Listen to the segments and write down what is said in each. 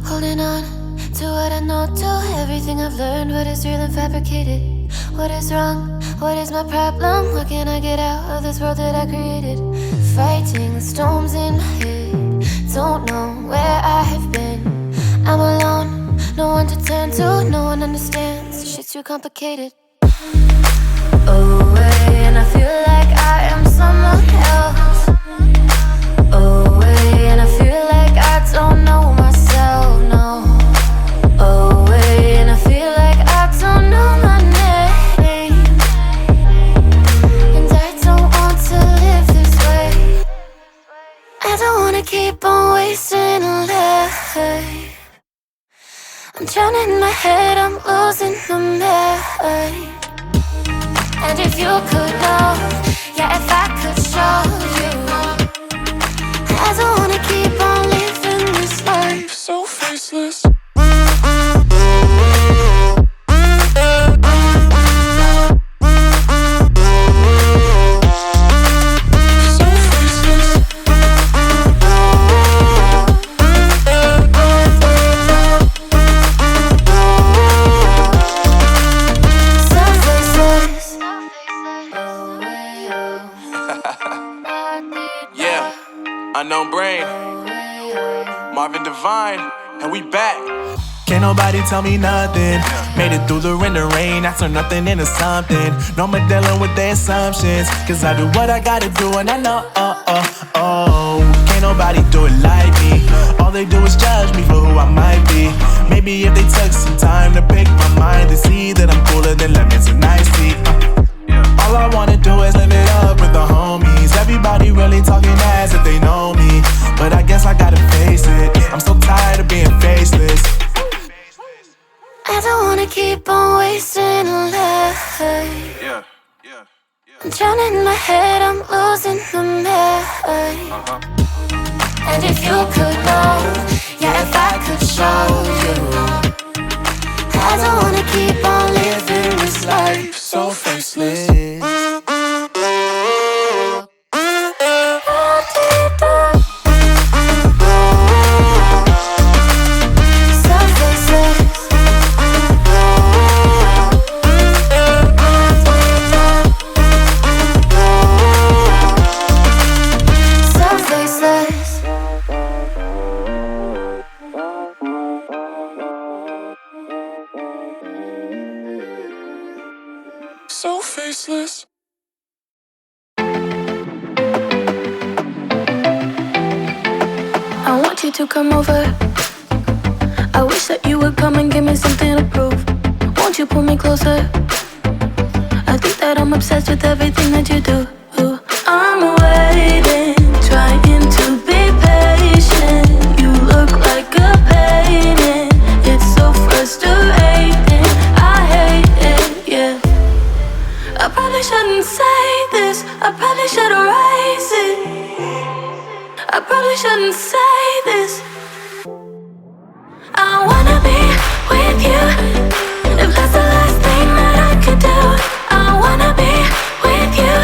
Holding on to what I know, to everything I've learned. What is real and fabricated? What is wrong? What is my problem? What can I get out of this world that I created? Fighting storms in my head, don't know where I have been. I'm alone, no one to turn to, no one understands. Shit's too complicated. Away, and I feel like I am someone else. Away, and I feel like I don't know myself, no. Away, and I feel like I don't know my name. And I don't want to live this way. I don't wanna keep on wasting a life. I'm drowning in my head, I'm losing my mind. And if you could know, yeah, if I could show you, I don't wanna keep on living this life so faceless. Unknown Brain, Marvin Divine, and we back. Can't nobody tell me nothing. Made it through the rain and rain, I turned nothing into something. No more dealing with their assumptions, cause I do what I gotta do and I know, can't nobody do it like me. All they do is judge me for who I might be. Maybe if they took some time to pick my mind, they see that I'm cooler than lemons and iced tea. All I wanna do is live it up with the homies. Everybody really talking as if they know me, but I guess I gotta face it. I'm so tired of being faceless. I don't wanna keep on wasting a life. I'm drowning in my head, I'm losing my mind. And if you could know, yeah, if I could show you, I don't wanna keep on living this life so faceless. So faceless. I want you to come over. I wish that you would come and give me something to prove. Won't you pull me closer? I think that I'm obsessed with everything that you do. I'm waiting, trying to be patient. You look like a painting. It's so frustrating. I hate it, yeah. I probably shouldn't say this. I probably should erase it. I probably shouldn't say this. I wanna be with you. If that's the last thing that I could do, I wanna be with you.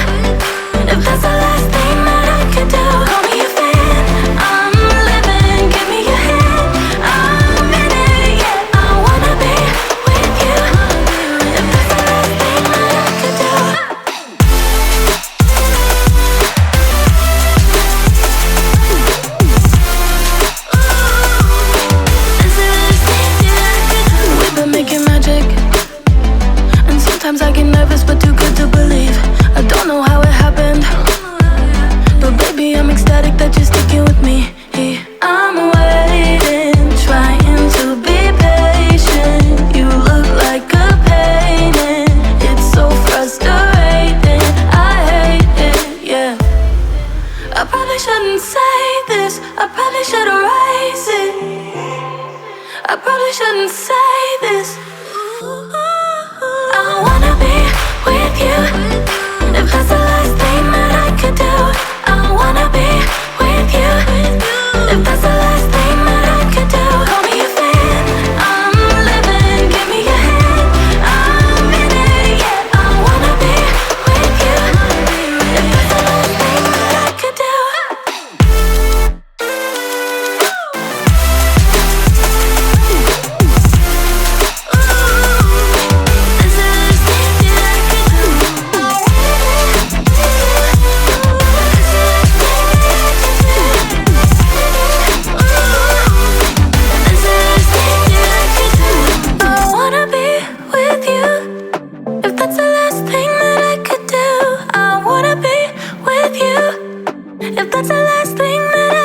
If that's the last thing that I could do, call me a fan. I'm living, give me your hand. I'm in it, yeah. I wanna be with you. If that's the last thing that I could do. We've been making magic, and sometimes I get nervous but too good to believe. I don't know how it happened, but baby I'm ecstatic that you're sticking with me. I'm waiting, trying to be patient. You look like a painting. It's so frustrating. I hate it, yeah. I probably shouldn't say this. I probably should erase it. I probably shouldn't say this. I wanna be with you. If that's the last thing that I could do, I wanna be with you. If that's the last thing that I could do, call me a fan. I'm living, give me your hand. I'm in it, yeah. I wanna be with you. If that's the last thing that I could do. If that's the last thing that